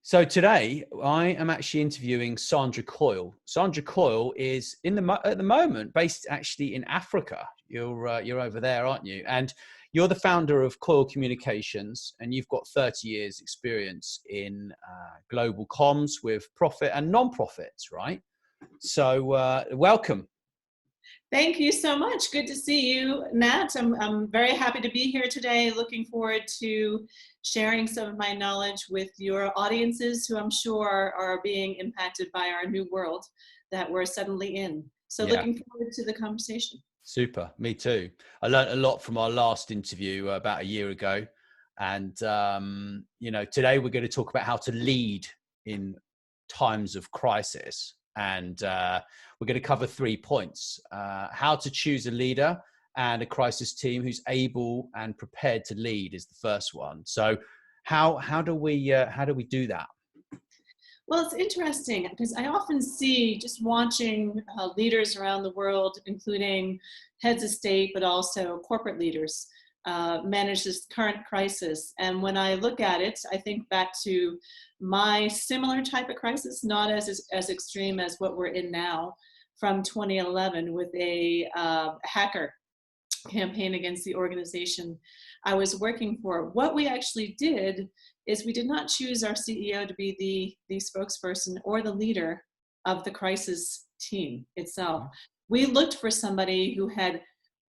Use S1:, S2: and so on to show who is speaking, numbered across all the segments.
S1: So today I am actually interviewing Sandra Coyle. Sandra Coyle is at the moment based actually in Africa. You're over there, aren't you? And you're the founder of Coyle Communications, and you've got 30 years experience in global comms with profit and non-profits, right? So welcome.
S2: Thank you so much. Good to see you, Nat. I'm very happy to be here today. Looking forward to sharing some of my knowledge with your audiences who I'm sure are being impacted by our new world that we're suddenly in. So
S1: Yeah.
S2: looking forward to the conversation.
S1: Super. Me too. I learned a lot from our last interview about a year ago. And, today we're going to talk about how to lead in times of crisis. And we're going to cover 3 points. How to choose a leader and a crisis team who's able and prepared to lead is the first one. So how do we do that?
S2: Well, it's interesting because I often see, just watching leaders around the world, including heads of state, but also corporate leaders, manage this current crisis. And when I look at it, I think back to my similar type of crisis, not as extreme as what we're in now, from 2011 with a hacker campaign against the organization I was working for. What we actually did is we did not choose our CEO to be the spokesperson or the leader of the crisis team itself. We looked for somebody who had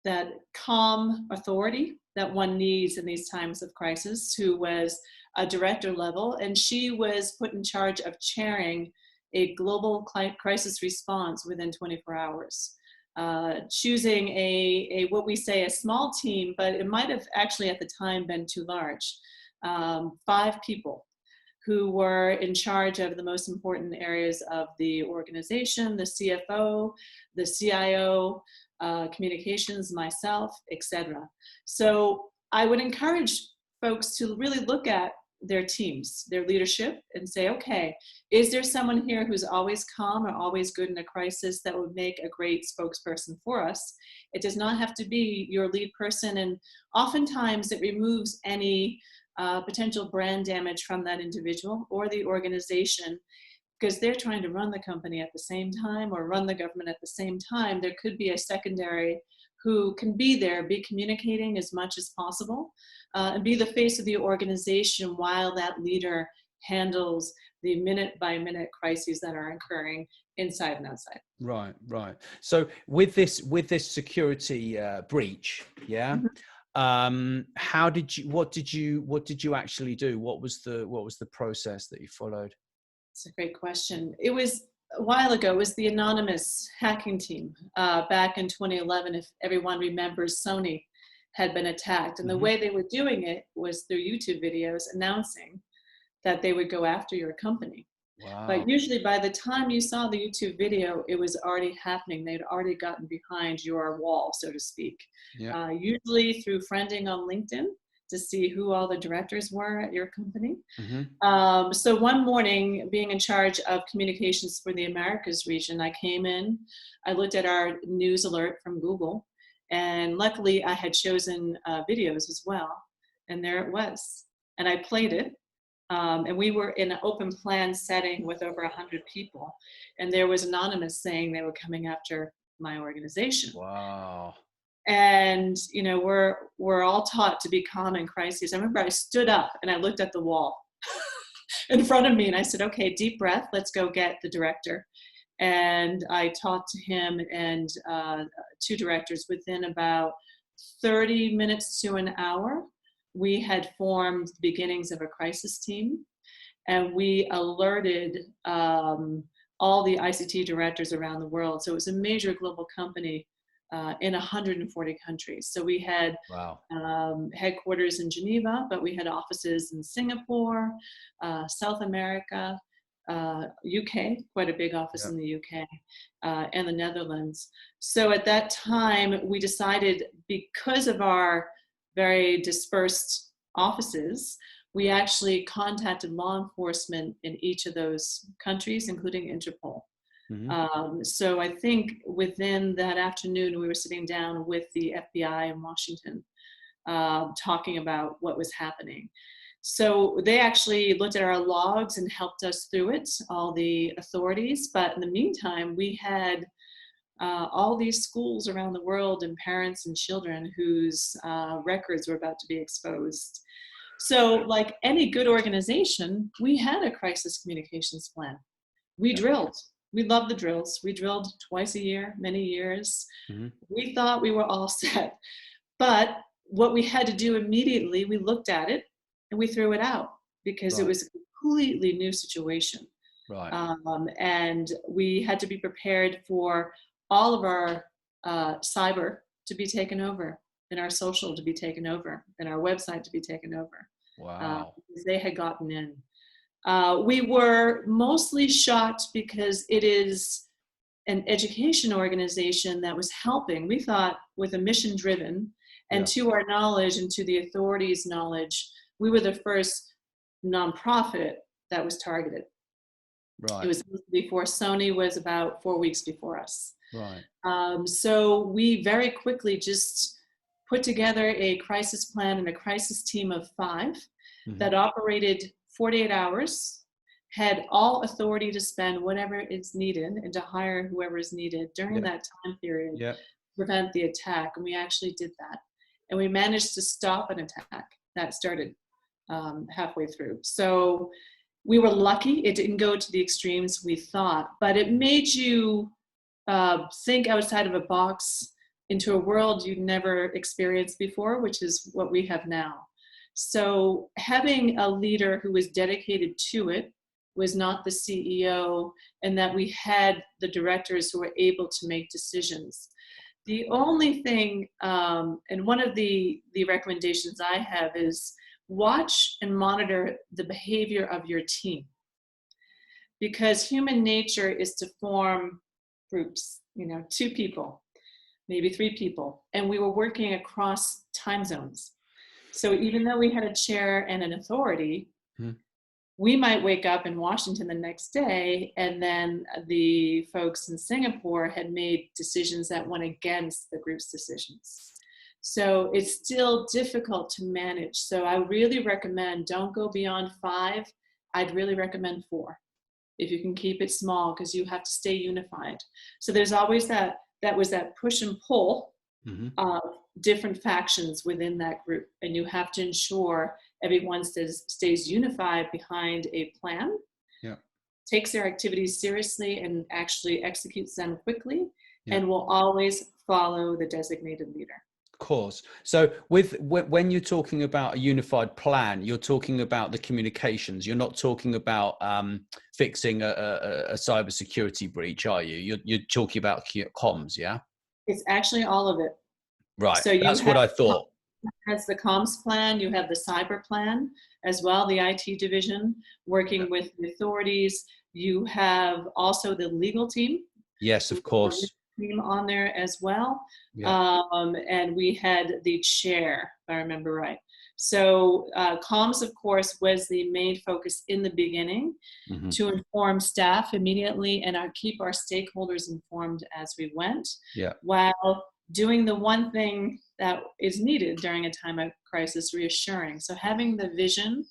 S2: that calm authority that one needs in these times of crisis, who was a director level, and she was put in charge of chairing a global crisis response within 24 hours. Choosing a what we say a small team, but it might have actually at the time been too large. 5 people who were in charge of the most important areas of the organization: the CFO, the CIO, communications, myself, etc. So I would encourage folks to really look at their teams, their leadership, and say, okay, is there someone here who's always calm or always good in a crisis that would make a great spokesperson for us? It does not have to be your lead person, and oftentimes it removes any potential brand damage from that individual or the organization, because they're trying to run the company at the same time or run the government at the same time. There could be a secondary who can be there, be communicating as much as possible, and be the face of the organization while that leader handles the minute-by-minute crises that are occurring inside and outside.
S1: Right. So with this security breach, yeah.
S2: Mm-hmm.
S1: What did you actually do? What was the process that you followed?
S2: It's a great question. It was a while ago. It was the anonymous hacking team back in 2011. If everyone remembers, Sony had been attacked, and the way they were doing it was through YouTube videos announcing that they would go after your company.
S1: Wow.
S2: But usually by the time you saw the YouTube video, it was already happening. They'd already gotten behind your wall, so to speak.
S1: Yeah.
S2: Usually through friending on LinkedIn to see who all the directors were at your company. So one morning, being in charge of communications for the Americas region, I came in, I looked at our news alert from Google, and luckily I had chosen videos as well. And there it was. And I played it. And we were in an open plan setting with over 100 people. And there was anonymous saying they were coming after my organization.
S1: Wow.
S2: And, we're all taught to be calm in crises. I remember I stood up and I looked at the wall in front of me and I said, okay, deep breath, let's go get the director. And I talked to him and 2 directors. Within about 30 minutes to an hour, we had formed the beginnings of a crisis team, and we alerted all the ICT directors around the world. So it was a major global company in 140 countries. So we had headquarters in Geneva, but we had offices in Singapore, South America, UK, quite a big office in the UK, and the Netherlands. So at that time, we decided, because of our very dispersed offices, we actually contacted law enforcement in each of those countries, including Interpol. So I think within that afternoon, we were sitting down with the FBI in Washington, talking about what was happening. So they actually looked at our logs and helped us through it, all the authorities. But in the meantime, we had all these schools around the world and parents and children whose records were about to be exposed. So like any good organization, we had a crisis communications plan. We drilled. We loved the drills. We drilled twice a year, many years.
S1: Mm-hmm.
S2: We thought we were all set. But what we had to do immediately, we looked at it and we threw it out because it was a completely new situation.
S1: Right.
S2: And we had to be prepared for all of our cyber to be taken over, and our social to be taken over, and our website to be taken over.
S1: Wow.
S2: Because they had gotten in. We were mostly shocked because it is an education organization that was helping, we thought, with a mission driven, and to our knowledge and to the authorities' knowledge, we were the first nonprofit that was targeted.
S1: Right.
S2: It was before Sony was about 4 weeks before us.
S1: Right.
S2: So we very quickly just put together a crisis plan and a crisis team of 5 that operated 48 hours, had all authority to spend whatever is needed and to hire whoever is needed during that time period to prevent the attack. And we actually did that. And we managed to stop an attack that started halfway through. So we were lucky. It didn't go to the extremes we thought, but it made you think outside of a box into a world you'd never experienced before, which is what we have now. So having a leader who was dedicated to it, was not the CEO, and that we had the directors who were able to make decisions. The only thing, and one of the recommendations I have is watch and monitor the behavior of your team. Because human nature is to form groups, 2 people, maybe 3 people, and we were working across time zones. So even though we had a chair and an authority, we might wake up in Washington the next day, and then the folks in Singapore had made decisions that went against the group's decisions. So it's still difficult to manage. So I really recommend, don't go beyond 5. I'd really recommend 4. If you can keep it small, because you have to stay unified. So there's always that push and pull of different factions within that group. And you have to ensure everyone stays unified behind a plan, takes their activities seriously and actually executes them quickly, and will always follow the designated leader.
S1: Of course. So when you're talking about a unified plan, you're talking about the communications. You're not talking about fixing a cybersecurity breach, are you? You're talking about comms, yeah?
S2: It's actually all of it.
S1: Right.
S2: So
S1: that's what I thought.
S2: Has the comms plan, you have the cyber plan as well, the IT division working with the authorities. You have also the legal team.
S1: Yes, of course.
S2: Team on there as well. And we had the chair, if I remember right. So comms, of course, was the main focus in the beginning to inform staff immediately and keep our stakeholders informed as we went, while doing the one thing that is needed during a time of crisis, reassuring. So having the vision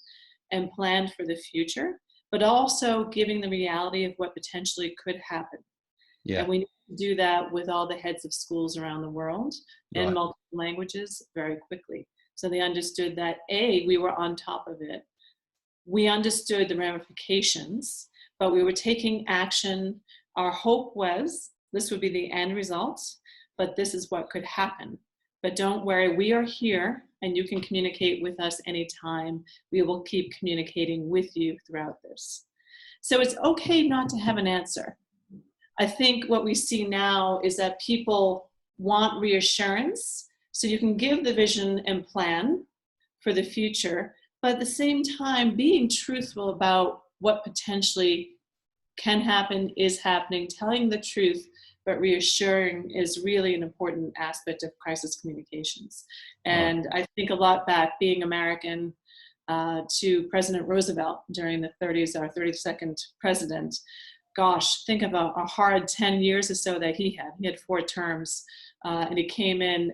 S2: and plan for the future, but also giving the reality of what potentially could happen. And we need to do that with all the heads of schools around the world in multiple languages very quickly. So they understood that, A, we were on top of it. We understood the ramifications, but we were taking action. Our hope was this would be the end result, but this is what could happen. But don't worry, we are here and you can communicate with us anytime. We will keep communicating with you throughout this. So it's okay not to have an answer. I think what we see now is that people want reassurance, so you can give the vision and plan for the future, but at the same time being truthful about what potentially can happen, is happening, telling the truth, but reassuring is really an important aspect of crisis communications. And I think a lot back, being American, to President Roosevelt during the 30s, our 32nd president. Gosh, think of a hard 10 years or so that he had. He had 4 terms, and he came in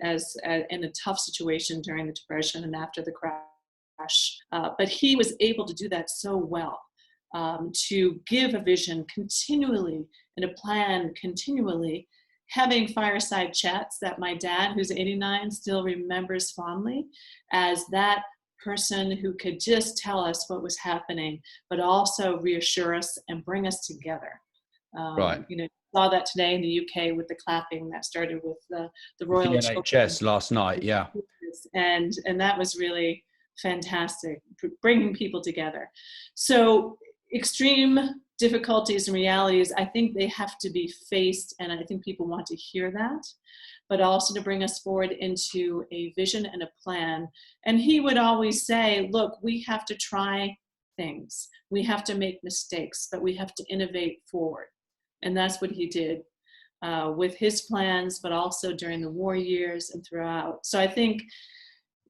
S2: in a tough situation during the Depression and after the crash But he was able to do that so well, to give a vision continually and a plan continually, having fireside chats that my dad, who's 89, still remembers fondly as that person who could just tell us what was happening, but also reassure us and bring us together.
S1: Right.
S2: You know, saw that today in the UK with the clapping that started with the
S1: With the
S2: Royal Children.
S1: NHS last night, yeah.
S2: And that was really fantastic, bringing people together. So extreme difficulties and realities, I think they have to be faced, and I think people want to hear that, but also to bring us forward into a vision and a plan. And he would always say, look, we have to try things. We have to make mistakes, but we have to innovate forward. And that's what he did with his plans, but also during the war years and throughout. So I think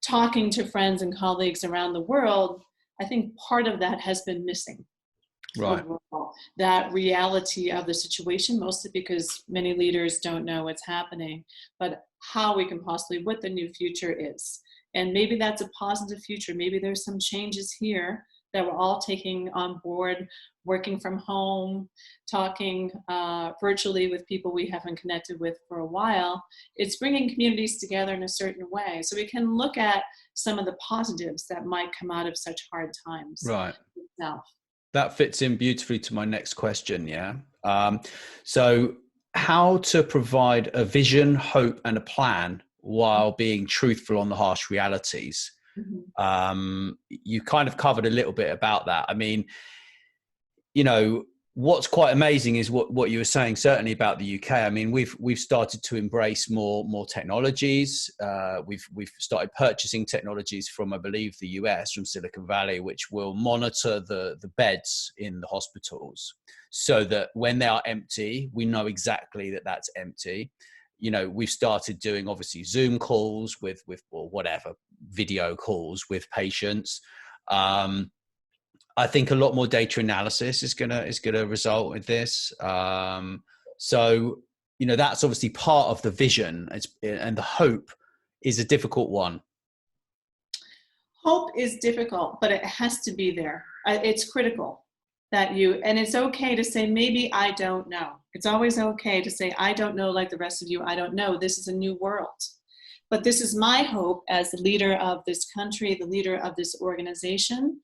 S2: talking to friends and colleagues around the world, I think part of that has been missing.
S1: Right.
S2: Overall, that reality of the situation, mostly because many leaders don't know what's happening, but how we can possibly, what the new future is. And maybe that's a positive future. Maybe there's some changes here that we're all taking on board, working from home, talking virtually with people we haven't connected with for a while. It's bringing communities together in a certain way. So we can look at some of the positives that might come out of such hard times.
S1: Right.
S2: Itself.
S1: That fits in beautifully to my next question. Yeah. So how to provide a vision, hope, and a plan while being truthful on the harsh realities.
S2: Mm-hmm.
S1: You kind of covered a little bit about that. I mean, you know, what's quite amazing is what you were saying, certainly about the UK. I mean, we've started to embrace more technologies. We've started purchasing technologies from, I believe, the US, from Silicon Valley, which will monitor the beds in the hospitals, so that when they are empty, we know exactly that that's empty. You know, we've started doing obviously Zoom calls with or whatever, video calls with patients. I think a lot more data analysis is gonna result with this. So, you know, that's obviously part of the vision, and the hope is a difficult one.
S2: Hope is difficult, but it has to be there. It's critical that and it's okay to say, maybe I don't know. It's always okay to say, I don't know, like the rest of you, I don't know. This is a new world. But this is my hope as the leader of this country, the leader of this organization,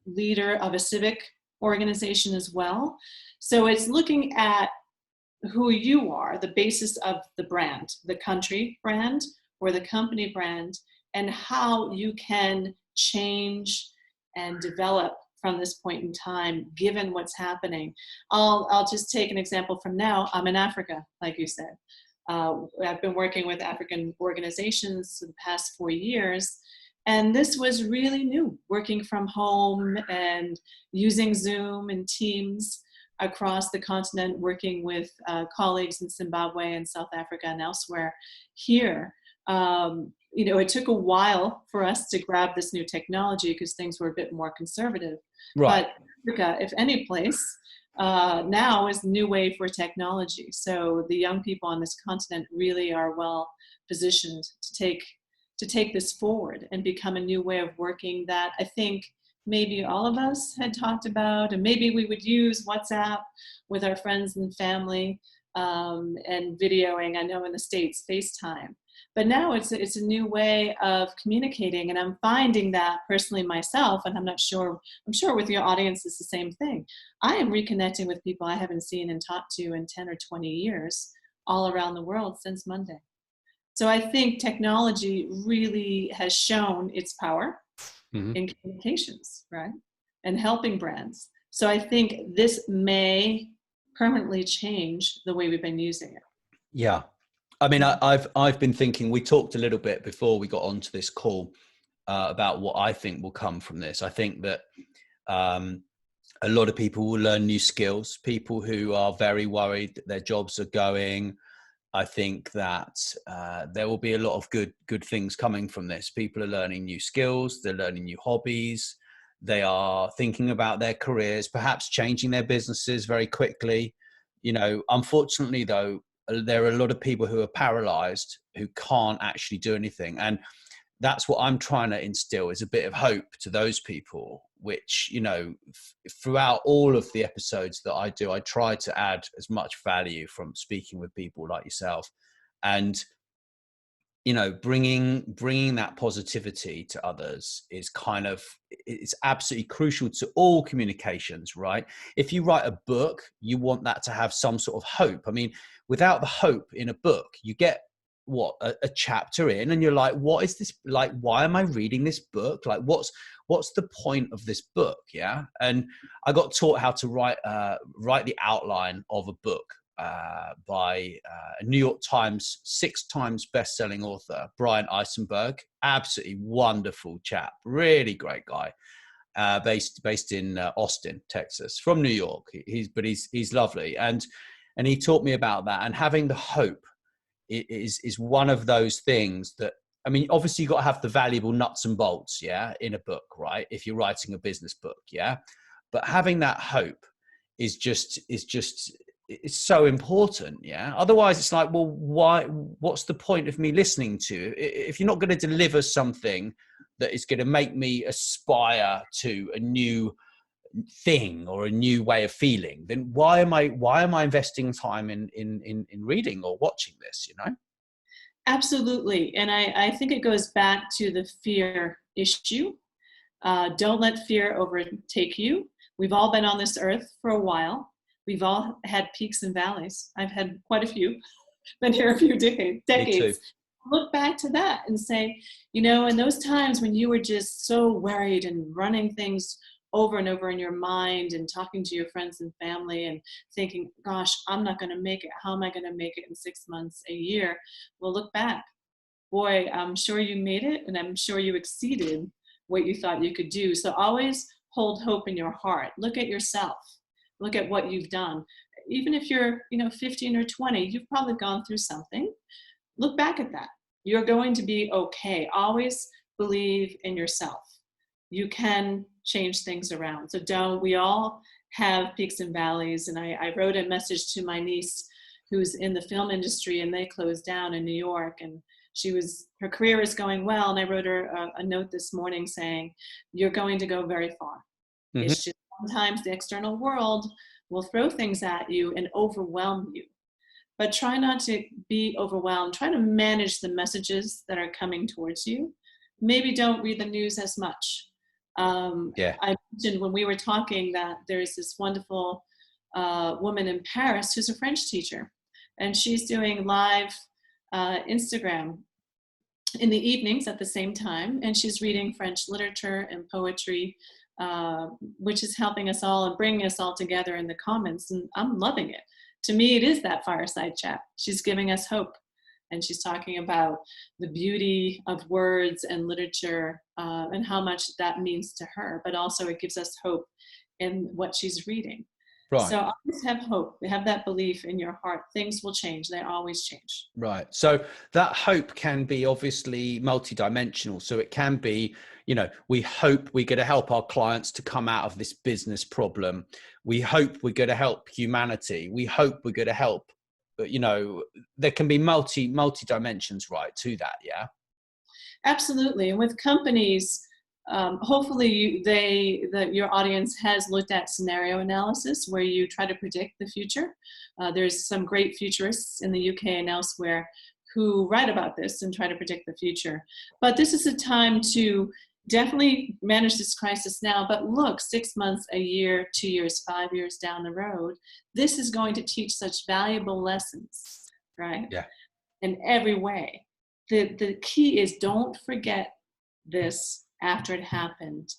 S2: leader of a civic organization as well. So it's looking at who you are, the basis of the brand, the country brand or the company brand, and how you can change and develop from this point in time, given what's happening. I'll just take an example from now. I'm in Africa, like you said. I've been working with African organizations for the past 4 years, and this was really new, working from home and using Zoom and Teams across the continent, working with colleagues in Zimbabwe and South Africa and elsewhere. Here, you know, it took a while for us to grab this new technology because things were a bit more conservative.
S1: Right.
S2: But Africa, if any place, now is the new wave for technology. So the young people on this continent really are well positioned to take this forward and become a new way of working that I think maybe all of us had talked about, and maybe we would use WhatsApp with our friends and family, and videoing. I know in the States, FaceTime. But now it's a new way of communicating, and I'm finding that personally myself, and I'm sure with your audience it's the same thing. I am reconnecting with people I haven't seen and talked to in 10 or 20 years all around the world since Monday. So I think technology really has shown its power in communications, right? And helping brands. So I think this may permanently change the way we've been using it.
S1: Yeah. I mean, I've been thinking, we talked a little bit before we got onto this call about what I think will come from this. I think that a lot of people will learn new skills, people who are very worried that their jobs are going. I think that there will be a lot of good things coming from this. People are learning new skills, they're learning new hobbies, they are thinking about their careers, perhaps changing their businesses very quickly. You know, unfortunately though, there are a lot of people who are paralyzed, who can't actually do anything. And that's what I'm trying to instill, is a bit of hope to those people, which, you know, throughout all of the episodes that I do, I try to add as much value from speaking with people like yourself, and, you know, bringing that positivity to others is kind of, it's absolutely crucial to all communications, right? If you write a book, you want that to have some sort of hope. I mean, without the hope in a book, you get what, a chapter in and you're like, what is this, like, why am I reading this book? Like, what's the point of this book? Yeah. And I got taught how to write the outline of a book by a New York Times 6 times best-selling author, Brian Eisenberg. Absolutely wonderful chap, really great guy, based in Austin, Texas, from New York. He's lovely, and he taught me about that. And having the hope is one of those things that, I mean, obviously you've got to have the valuable nuts and bolts, yeah, in a book, right? If you're writing a business book, yeah. But having that hope is just it's so important, yeah. Otherwise it's like, well, what's the point of me listening to, if you're not going to deliver something that is going to make me aspire to a new thing or a new way of feeling, then why am I investing time in reading or watching this, you know?
S2: Absolutely. And I think it goes back to the fear issue. Don't let fear overtake you. We've all been on this earth for a while. We've all had peaks and valleys. I've had quite a few, been here a few decades.
S1: Me too.
S2: Look back to that and say, you know, in those times when you were just so worried and running things over and over in your mind and talking to your friends and family and thinking, gosh, I'm not going to make it. How am I going to make it in 6 months, a year? Well, look back. Boy, I'm sure you made it, and I'm sure you exceeded what you thought you could do. So always hold hope in your heart. Look at yourself. Look at what you've done. Even if you're, 15 or 20, you've probably gone through something. Look back at that. You're going to be okay. Always believe in yourself. You can change things around. So we all have peaks and valleys. And I wrote a message to my niece who's in the film industry, and they closed down in New York, and her career is going well. And I wrote her a note this morning saying, you're going to go very far. Mm-hmm. It's just sometimes the external world will throw things at you and overwhelm you. But try not to be overwhelmed. Try to manage the messages that are coming towards you. Maybe don't read the news as much. I mentioned when we were talking that there's this wonderful woman in Paris who's a French teacher, and she's doing live Instagram in the evenings at the same time, and she's reading French literature and poetry, which is helping us all and bringing us all together in the comments, and I'm loving it. To me, it is that fireside chat. She's giving us hope, and she's talking about the beauty of words and literature and how much that means to her, but also it gives us hope in what she's reading. Right. So always have hope. Have that belief in your heart. Things will change. They always change.
S1: Right. So that hope can be obviously multidimensional. So it can be, we hope we're going to help our clients to come out of this business problem. We hope we're going to help humanity. We hope we're going to help, there can be multi dimensions, right, to that. Yeah.
S2: Absolutely. And with companies, hopefully your audience has looked at scenario analysis, where you try to predict the future. There's some great futurists in the UK and elsewhere who write about this and try to predict the future. But this is a time to definitely manage this crisis now. But look, 6 months, a year, 2 years, 5 years down the road, this is going to teach such valuable lessons, right?
S1: Yeah.
S2: In every way. The key is, don't forget this after it happened.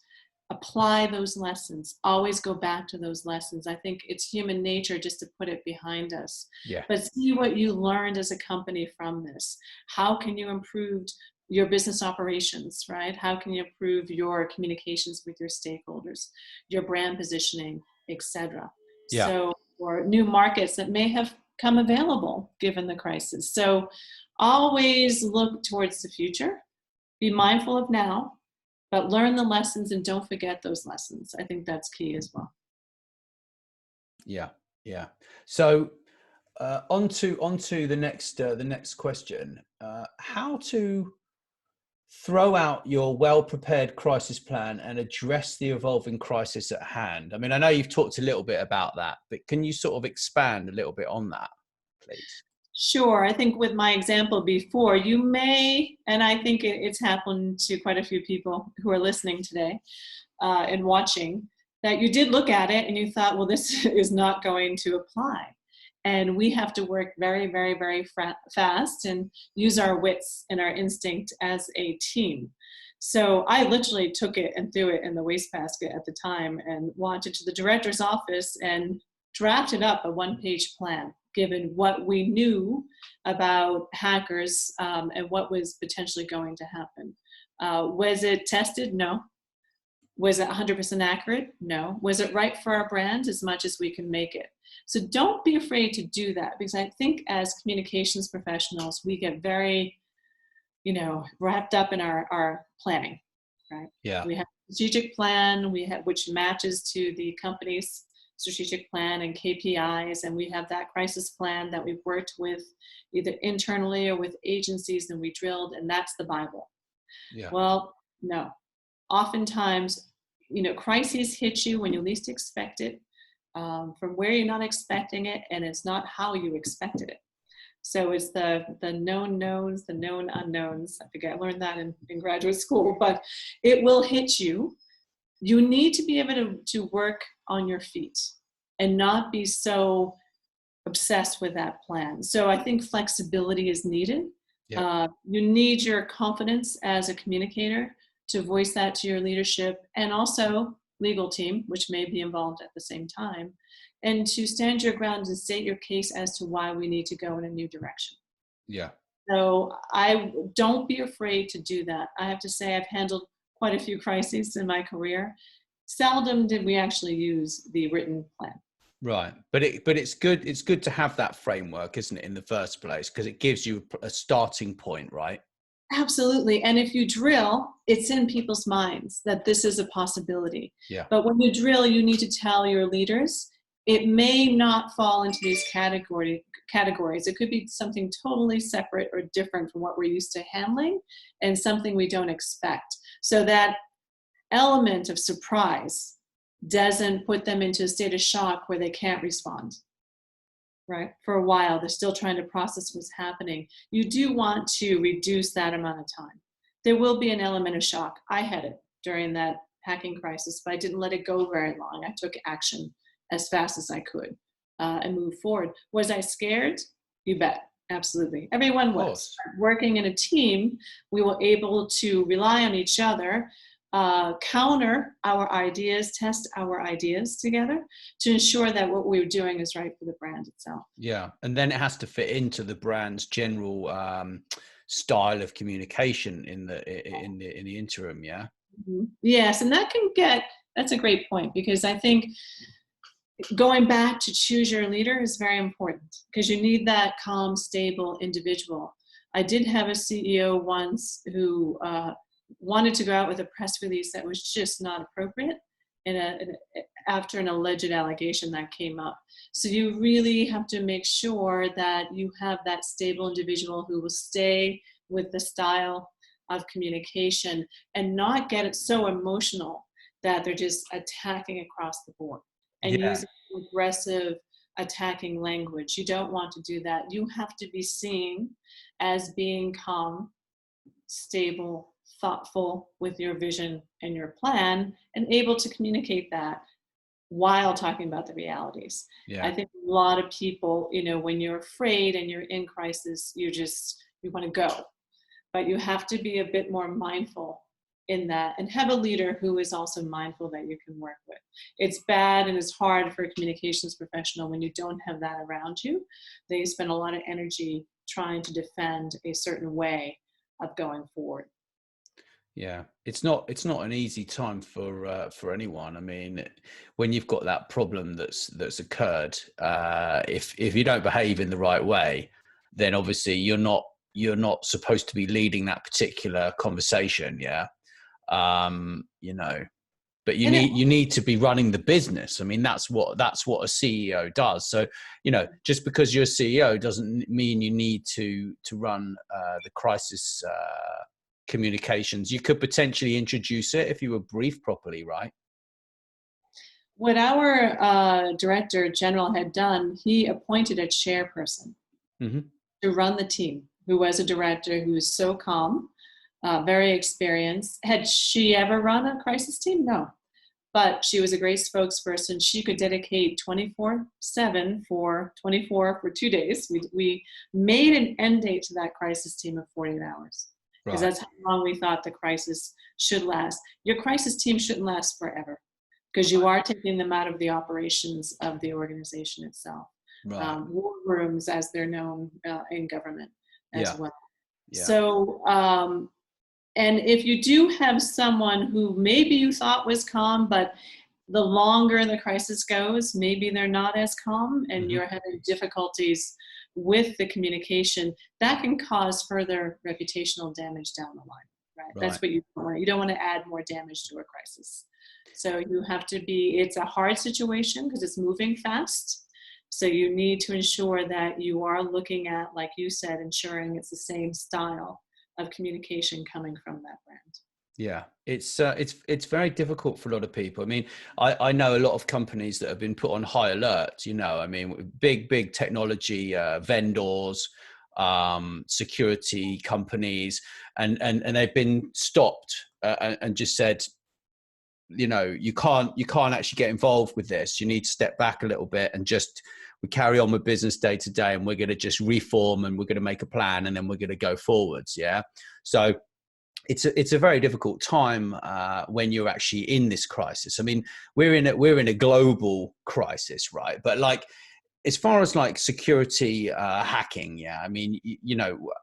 S2: Apply those lessons. Always go back to those lessons. I think it's human nature just to put it behind us.
S1: Yeah.
S2: But see what you learned as a company from this. How can you improve your business operations, right? How can you improve your communications with your stakeholders, your brand positioning, etc.
S1: Yeah.
S2: So, or new markets that may have come available given the crisis. So always look towards the future. Be mindful of now, but learn the lessons and don't forget those lessons. I think that's key as well.
S1: Yeah, yeah. So on to the next question. How to throw out your well-prepared crisis plan and address the evolving crisis at hand. I mean, I know you've talked a little bit about that, but can you sort of expand a little bit on that, please?
S2: Sure. I think with my example before, you may, and I think it's happened to quite a few people who are listening today and watching, that you did look at it and you thought, well, this is not going to apply. And we have to work very, very, very fast and use our wits and our instinct as a team. So I literally took it and threw it in the wastebasket at the time and wanted to the director's office and drafted up a one-page plan, given what we knew about hackers and what was potentially going to happen. Was it tested? No. Was it 100% accurate? No. Was it right for our brand? As much as we can make it. So don't be afraid to do that, because I think as communications professionals, we get very, wrapped up in our planning, right?
S1: Yeah.
S2: We have a strategic plan, which matches to the company's strategic plan and KPIs, and we have that crisis plan that we've worked with either internally or with agencies, and we drilled, and that's the Bible.
S1: Yeah.
S2: Well, no. Oftentimes, crises hit you when you least expect it, from where you're not expecting it, and it's not how you expected it. So it's the known knowns, the known unknowns. I think I learned that in graduate school, but it will hit you. You need to be able to work on your feet and not be so obsessed with that plan. So I think flexibility is needed.
S1: Yeah.
S2: You need your confidence as a communicator to voice that to your leadership, and also legal team, which may be involved at the same time, and to stand your ground and state your case as to why we need to go in a new direction.
S1: Yeah.
S2: So I don't be afraid to do that. I have to say I've handled quite a few crises in my career. Seldom did we actually use the written plan.
S1: Right. But it's good to have that framework, isn't it, in the first place? Because it gives you a starting point, right?
S2: Absolutely. And if you drill, it's in people's minds that this is a possibility.
S1: Yeah.
S2: But when you drill, you need to tell your leaders, it may not fall into these categories. It could be something totally separate or different from what we're used to handling, and something we don't expect. So that element of surprise doesn't put them into a state of shock where they can't respond. Right? For a while, they're still trying to process what's happening. You do want to reduce that amount of time. There will be an element of shock. I had it during that hacking crisis, but I didn't let it go very long. I took action as fast as I could and moved forward. Was I scared? You bet. Absolutely. Everyone was. Working in a team, we were able to rely on each other, counter our ideas, test our ideas together to ensure that what we were doing is right for the brand itself.
S1: Yeah. And then it has to fit into the brand's general style of communication in the interim. Yeah.
S2: Mm-hmm. Yes. And that's a great point, because I think going back to choose your leader is very important, because you need that calm, stable individual. I did have a CEO once who wanted to go out with a press release that was just not appropriate after an alleged allegation that came up. So you really have to make sure that you have that stable individual who will stay with the style of communication and not get it so emotional that they're just attacking across the board and using aggressive attacking language. You don't want to do that. You have to be seen as being calm, stable, thoughtful with your vision and your plan, and able to communicate that while talking about the realities.
S1: Yeah.
S2: I think a lot of people, when you're afraid and you're in crisis, you want to go. But you have to be a bit more mindful in that, and have a leader who is also mindful that you can work with. It's bad and it's hard for a communications professional when you don't have that around you. They spend a lot of energy trying to defend a certain way of going forward.
S1: Yeah, it's not an easy time for anyone. I mean, when you've got that problem that's occurred, if you don't behave in the right way, then obviously you're not supposed to be leading that particular conversation. Yeah, but you need to be running the business. I mean, that's what a CEO does. So, just because you're a CEO doesn't mean you need to run the crisis communications? You could potentially introduce it if you were briefed properly, right?
S2: What our director general had done, he appointed a chairperson to run the team, who was a director who was so calm, very experienced. Had she ever run a crisis team? No. But she was a great spokesperson. She could dedicate 24/7 for 2 days. We made an end date to that crisis team of 48 hours. Because that's how long we thought the crisis should last. Your crisis team shouldn't last forever, because you are taking them out of the operations of the organization itself. War rooms, as they're known in government as well.
S1: Yeah.
S2: So, and if you do have someone who maybe you thought was calm, but the longer the crisis goes, maybe they're not as calm and you're having difficulties with the communication, that can cause further reputational damage down the line, right? That's what you don't want. You don't want to add more damage to a crisis. So you have to it's a hard situation because it's moving fast. So you need to ensure that you are looking at, like you said, ensuring it's the same style of communication coming from that brand.
S1: Yeah, it's very difficult for a lot of people. I mean, I know a lot of companies that have been put on high alert, I mean, big technology vendors, security companies, and they've been stopped and just said, you can't actually get involved with this. You need to step back a little bit and we carry on with business day to day, and we're going to just reform and we're going to make a plan and then we're going to go forwards. Yeah. So it's a very difficult time when you're actually in this crisis. I mean, we're in a global crisis, right? But like, as far as like security hacking, I mean,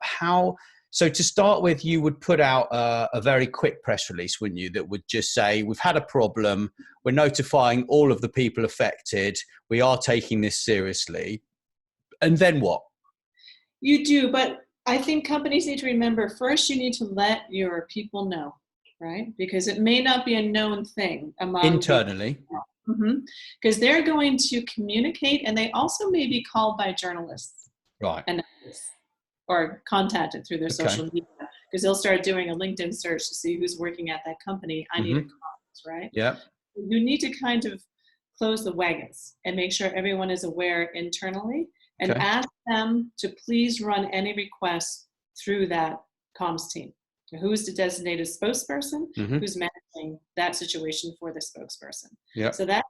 S1: how. So to start with, you would put out a very quick press release, wouldn't you? That would just say, we've had a problem. We're notifying all of the people affected. We are taking this seriously. And then what?
S2: You do, but I think companies need to remember, first, you need to let your people know, right? Because it may not be a known thing among
S1: internally.
S2: Because they're going to communicate, and they also may be called by journalists.
S1: Right.
S2: Or contacted through their social media, because they'll start doing a LinkedIn search to see who's working at that company. I need a comment, right?
S1: Yeah.
S2: You need to kind of close the wagons and make sure everyone is aware internally, and ask them to please run any requests through that comms team. Who's the designated spokesperson? Who's managing that situation for the spokesperson?
S1: Yeah.
S2: So that's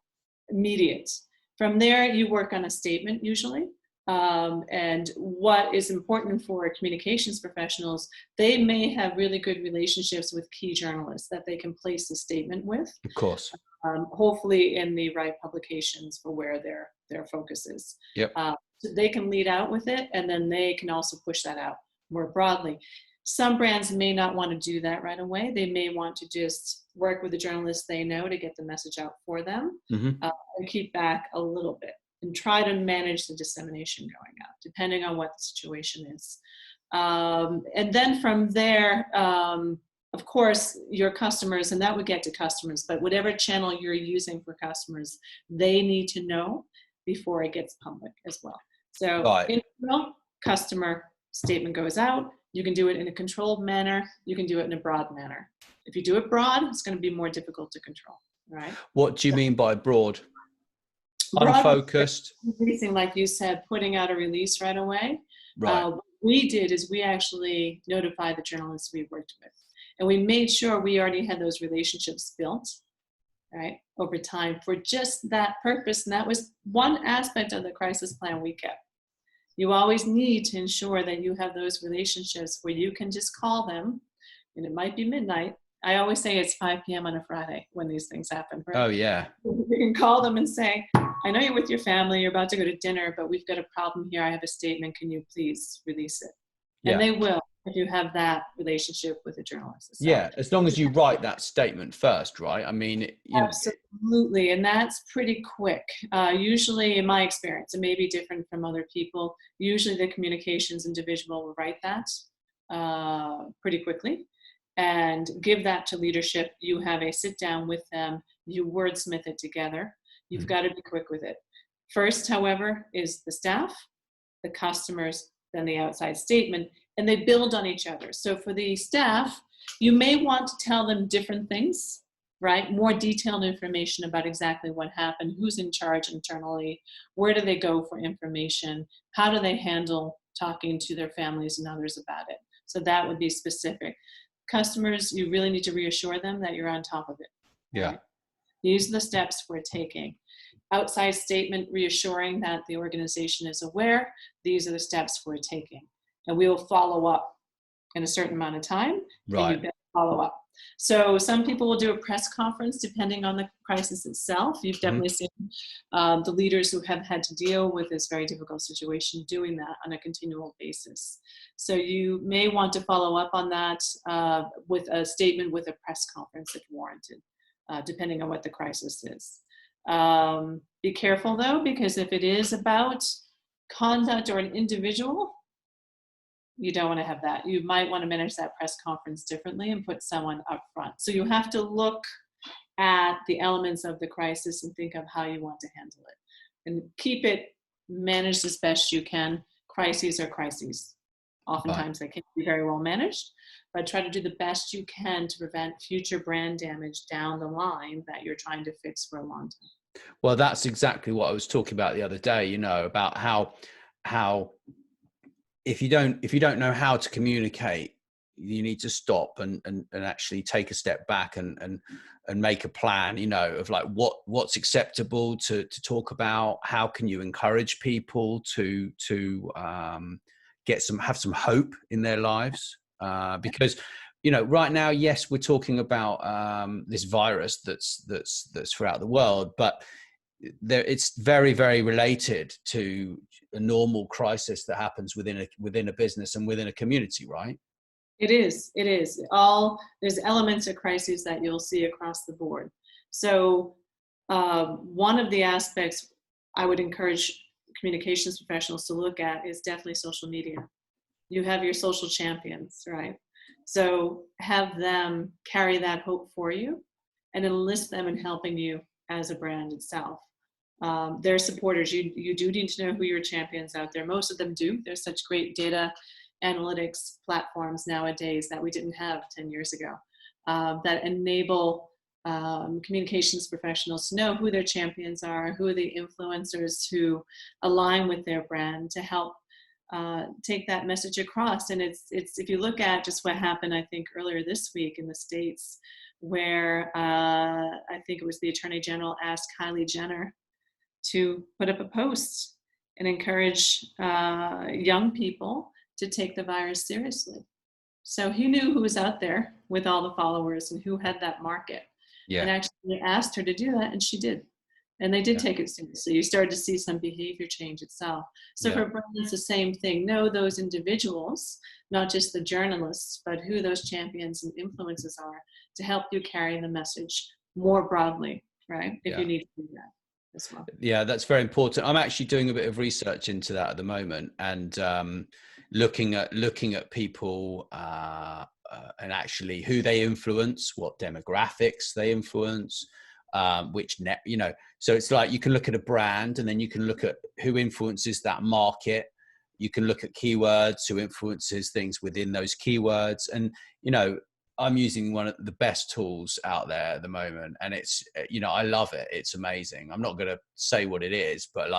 S2: immediate. From there, you work on a statement usually. And what is important for communications professionals, they may have really good relationships with key journalists that they can place a statement with.
S1: Of course.
S2: Hopefully in the right publications for where their focus is.
S1: Yep.
S2: So they can lead out with it, and then they can also push that out more broadly. Some brands may not want to do that right away. They may want to just work with the journalists they know to get the message out for them, and keep back a little bit, and try to manage the dissemination going out, depending on what the situation is. And then from there, of course, your customers, and that would get to customers, but whatever channel you're using for customers, they need to know before it gets public as well. So internal customer statement goes out. You can do it in a controlled manner. You can do it in a broad manner. If you do it broad, it's going to be more difficult to control, right?
S1: What do you mean by broad? Unfocused?
S2: Releasing, like you said, putting out a release right away.
S1: Right.
S2: What we did is we actually notified the journalists we worked with. And we made sure we already had those relationships built, right, over time for just that purpose. And that was one aspect of the crisis plan we kept. You always need to ensure that you have those relationships where you can just call them, and it might be midnight. I always say it's 5 p.m. on a Friday when these things happen. Right?
S1: Oh, yeah.
S2: You can call them and say, I know you're with your family, you're about to go to dinner, but we've got a problem here. I have a statement. Can you please release it? And they will, if you have that relationship with the journalist. So,
S1: yeah, as long as you write that statement first, right? I mean,
S2: absolutely. And that's pretty quick. Usually, in my experience, it may be different from other people. Usually the communications individual will write that pretty quickly and give that to leadership. You have a sit down with them, you wordsmith it together. You've got to be quick with it. First, however, is the staff, the customers, then the outside statement, and they build on each other. So for the staff, You may want to tell them different things, right? More detailed information about exactly what happened, who's in charge internally, where do they go for information, how do they handle talking to their families and others about it. So that would be specific. Customers, you really need to reassure them that you're on top of it.
S1: Yeah.
S2: Right? These are the steps we're taking. Outside statement reassuring that the organization is aware, these are the steps we're taking. And we will follow up in a certain amount of time,
S1: Right.
S2: and you better follow up. So some people will do a press conference depending on the crisis itself. You've definitely seen the leaders who have had to deal with this very difficult situation doing that on a continual basis. So you may want to follow up on that with a statement with a press conference if warranted, depending on what the crisis is. Be careful though, because if it is about conduct or an individual, you don't want to have that. You might want to manage that press conference differently and put someone up front. So you have to look at the elements of the crisis and think of how you want to handle it. And keep it managed as best you can. Crises are crises. Oftentimes they can't be very well managed, but try to do the best you can to prevent future brand damage down the line that you're trying to fix for a long time.
S1: Well, that's exactly what I was talking about the other day, about how if you don't know how to communicate, you need to stop and actually take a step back and make a plan, of like what's acceptable to talk about. How can you encourage people to have some hope in their lives? Because right now, yes, we're talking about this virus that's throughout the world, but it's very, very related to a normal crisis that happens within a business and within a community, right?
S2: It is. There's elements of crises that you'll see across the board. So one of the aspects I would encourage communications professionals to look at is definitely social media. You have your social champions, right? So have them carry that hope for you and enlist them in helping you as a brand itself. They're supporters. You do need to know who your champions out there. Most of them do. There's such great data analytics platforms nowadays that we didn't have 10 years ago that enable communications professionals to know who their champions are, who are the influencers who align with their brand to help take that message across. And it's if you look at just what happened, I think earlier this week in the States, where I think it was the Attorney General asked Kylie Jenner to put up a post and encourage young people to take the virus seriously. So he knew who was out there with all the followers and who had that market.
S1: Yeah.
S2: And actually asked her to do that, and she did. And they did take it seriously. You started to see some behavior change itself. So for brands, it's the same thing. Know those individuals, not just the journalists, but who those champions and influences are to help you carry the message more broadly, right? If you need to do that as well.
S1: Yeah, that's very important. I'm actually doing a bit of research into that at the moment, and looking at people and actually who they influence, what demographics they influence, so it's like you can look at a brand and then you can look at who influences that market. You can look at keywords, who influences things within those keywords. And, I'm using one of the best tools out there at the moment, and it's, I love it. It's amazing. I'm not going to say what it is, but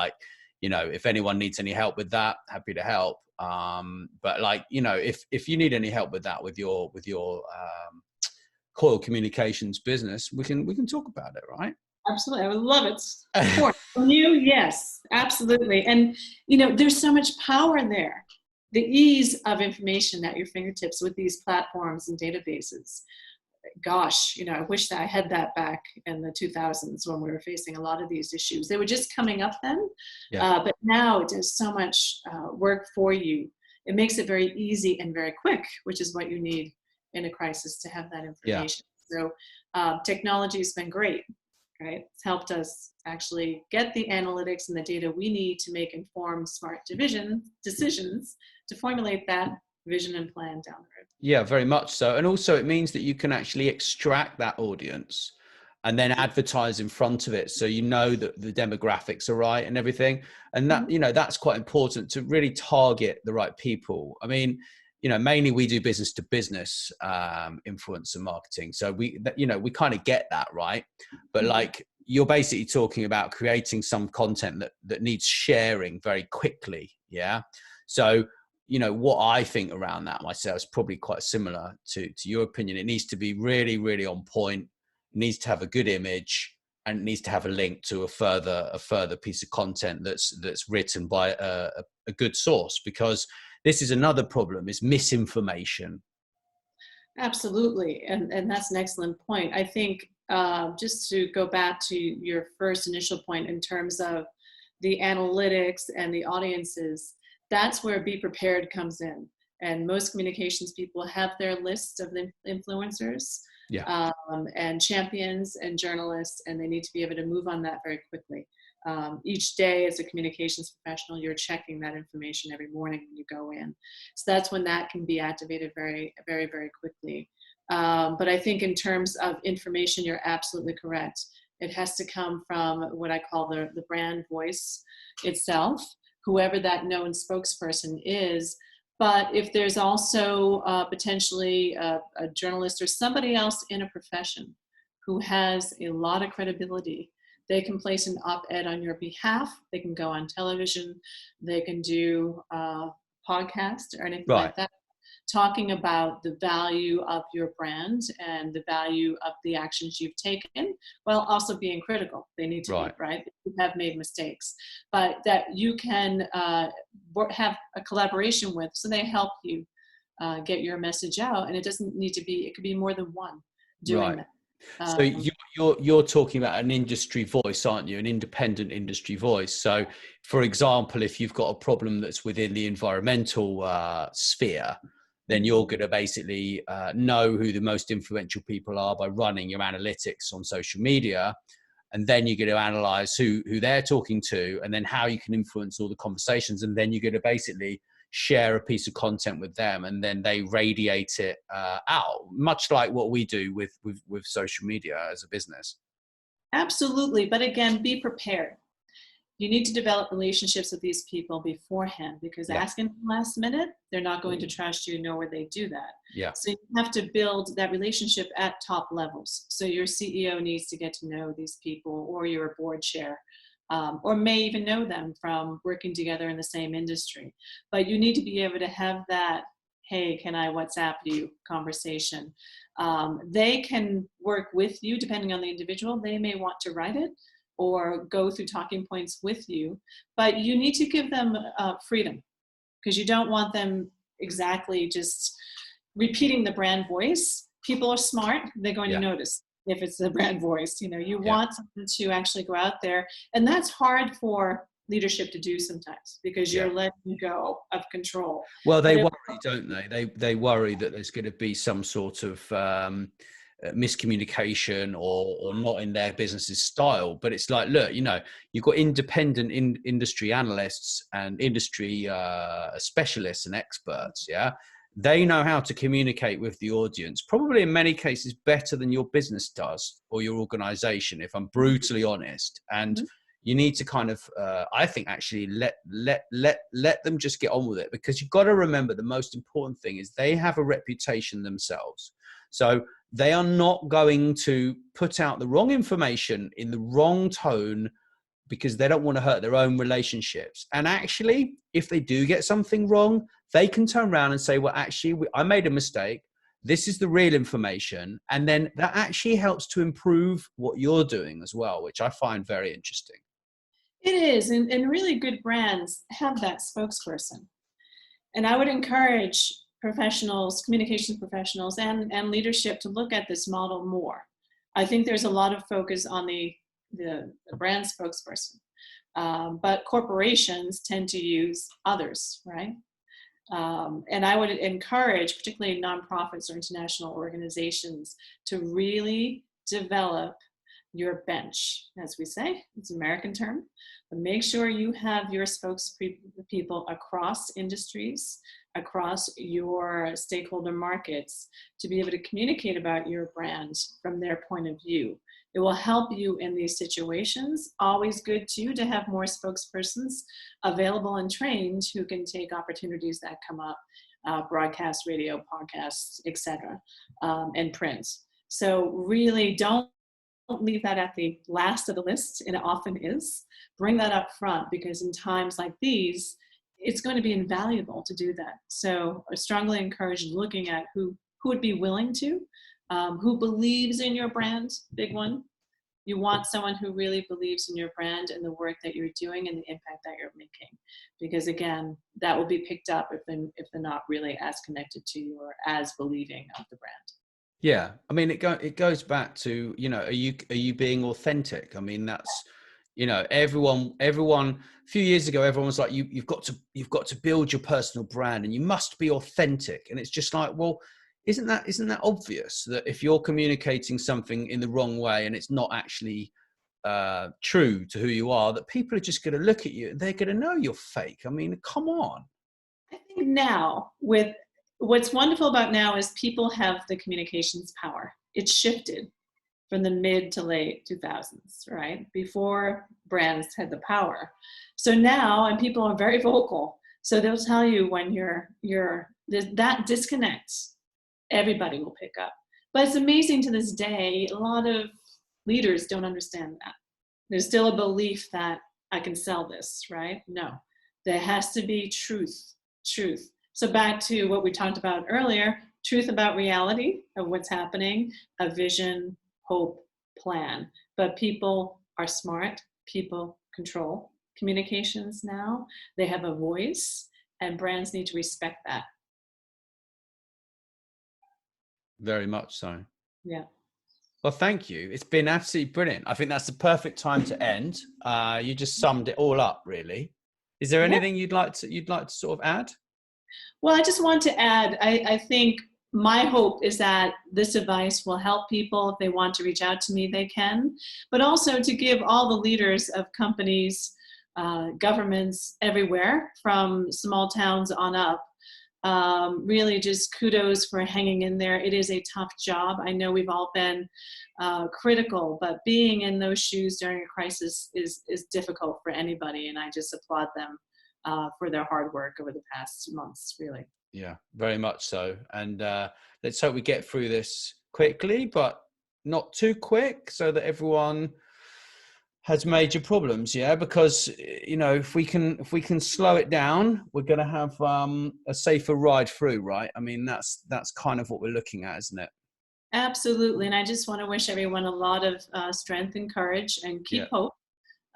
S1: if anyone needs any help with that, happy to help. But if you need any help with that, with your Coyle Communications business, we can talk about it, right?
S2: Absolutely. I would love it. Of course. From you, yes, absolutely. And, there's so much power there. The ease of information at your fingertips with these platforms and databases. Gosh, I wish that I had that back in the 2000s when we were facing a lot of these issues. They were just coming up then, but now it does so much work for you. It makes it very easy and very quick, which is what you need in a crisis to have that information. So technology has been great, right? It's helped us actually get the analytics and the data we need to make informed, smart decisions to formulate that vision and plan down the road.
S1: Yeah, very much so. And also it means that you can actually extract that audience and then advertise in front of it. So that the demographics are right and everything. And that, that's quite important to really target the right people. I mean, mainly we do business to business influencer marketing. So we kind of get that, right? But like, you're basically talking about creating some content that needs sharing very quickly. Yeah. So, what I think around that myself is probably quite similar to your opinion. It needs to be really, really on point. It needs to have a good image, and it needs to have a link to a further piece of content that's written by a good source, because this is another problem, is misinformation.
S2: Absolutely. And that's an excellent point. I think just to go back to your first initial point in terms of the analytics and the audiences, that's where Be Prepared comes in. And most communications people have their lists of influencers,
S1: Yeah.
S2: and champions and journalists, and they need to be able to move on that very quickly. Each day as a communications professional, you're checking that information every morning when you go in. So that's when that can be activated very, very, very quickly. But I think in terms of information, you're absolutely correct. It has to come from what I call the brand voice itself, whoever that known spokesperson is. But if there's also potentially a journalist or somebody else in a profession who has a lot of credibility, they can place an op-ed on your behalf. They can go on television. They can do a podcast or anything
S1: Right.
S2: like that, talking about the value of your brand and the value of the actions you've taken, while also being critical. They need to be, right? You have made mistakes, but that you can have a collaboration with, so they help you get your message out. And it doesn't need to be, it could be more than one doing that.
S1: So you're talking about an industry voice, aren't you? An independent industry voice. So, for example, if you've got a problem that's within the environmental sphere, then you're going to basically know who the most influential people are by running your analytics on social media. And then you're going to analyze who they're talking to, and then how you can influence all the conversations. And then you're going to basically share a piece of content with them, and then they radiate it out, much like what we do with social media as a business.
S2: Absolutely. But again, be prepared. You need to develop relationships with these people beforehand, because asking last minute, they're not going to trust you, nor would they do that.
S1: Yeah.
S2: So you have to build that relationship at top levels. So your CEO needs to get to know these people, or your board chair, or may even know them from working together in the same industry. But you need to be able to have that, hey, can I WhatsApp you conversation. They can work with you depending on the individual. They may want to write it or go through talking points with you, but you need to give them freedom, because you don't want them exactly just repeating the brand voice. People are smart. They're going to notice if it's the brand voice. You want them to actually go out there, and that's hard for leadership to do sometimes, because you're letting go of control.
S1: Well, they worry, don't they? They worry that there's going to be some sort of miscommunication or not in their business's style. But it's like, look, you've got independent industry analysts and industry specialists and experts. Yeah. They know how to communicate with the audience, probably in many cases better than your business does, or your organization, if I'm brutally honest. And you need to kind of, I think, actually let them just get on with it, because you've got to remember the most important thing is they have a reputation themselves. So they are not going to put out the wrong information in the wrong tone, because they don't want to hurt their own relationships. And actually, if they do get something wrong, they can turn around and say, well, actually, I made a mistake. This is the real information. And then that actually helps to improve what you're doing as well, which I find very interesting.
S2: It is. And really good brands have that spokesperson. And I would encourage professionals, communications professionals, and leadership to look at this model more. I think there's a lot of focus on the brand spokesperson, but corporations tend to use others, right? And I would encourage, particularly nonprofits or international organizations, to really develop your bench, as we say. It's an American term, but make sure you have your spokespeople across industries, across your stakeholder markets, to be able to communicate about your brand from their point of view. It will help you in these situations. Always good too to have more spokespersons available and trained who can take opportunities that come up. broadcast, radio, podcasts, etc., and print. So really don't leave that at the last of the list, and it often is. Bring that up front, because in times like these, it's going to be invaluable to do that. So I strongly encourage looking at who would be willing to, who believes in your brand, big one. You want someone who really believes in your brand and the work that you're doing and the impact that you're making. Because again, that will be picked up if they're not really as connected to you or as believing of the brand.
S1: Yeah, I mean, it goes back to, are you being authentic? I mean, that's, everyone. A few years ago, everyone was like, you've got to build your personal brand, and you must be authentic. And it's just like, well, isn't that obvious that if you're communicating something in the wrong way and it's not actually true to who you are, that people are just going to look at you and they're going to know you're fake? I mean, come on.
S2: I think now, with what's wonderful about now is people have the communications power. It's shifted from the mid to late 2000s, right? Before brands had the power. So now, and people are very vocal, so they'll tell you when that disconnects, everybody will pick up. But it's amazing, to this day, a lot of leaders don't understand that. There's still a belief that I can sell this, right? No, there has to be truth. So back to what we talked about earlier, truth about reality of what's happening, a vision, hope, plan. But people are smart. People control communications now. They have a voice, and brands need to respect that.
S1: Very much so.
S2: Yeah.
S1: Well, thank you. It's been absolutely brilliant. I think that's the perfect time to end. You just summed it all up, really. Is there anything you'd like to sort of add?
S2: Well, I just want to add, I think my hope is that this advice will help people. If they want to reach out to me, they can, but also to give all the leaders of companies, governments everywhere, from small towns on up, really just kudos for hanging in there. It is a tough job. I know we've all been critical, but being in those shoes during a crisis is difficult for anybody, and I just applaud them for their hard work over the past months, really.
S1: Yeah, very much so. And let's hope we get through this quickly, but not too quick, so that everyone has major problems. Yeah, because if we can slow it down, we're going to have a safer ride through, right? I mean, that's kind of what we're looking at, isn't it?
S2: Absolutely. And I just want to wish everyone a lot of strength and courage, and keep hope,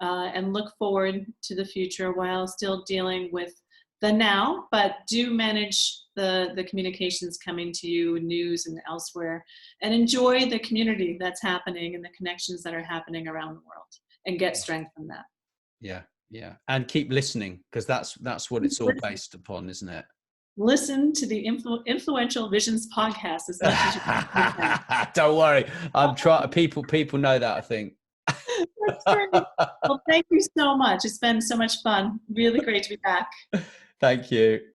S2: and look forward to the future while still dealing with the now, but do manage the communications coming to you, news and elsewhere, and enjoy the community that's happening and the connections that are happening around the world, and get strength from that.
S1: Yeah. And keep listening, because that's what it's all based upon, isn't it?
S2: Listen to the Influential Visions podcast as much as you can.
S1: Don't worry. I'm trying. People know that, I think.
S2: That's great. Well, thank you so much. It's been so much fun. Really great to be back.
S1: Thank you.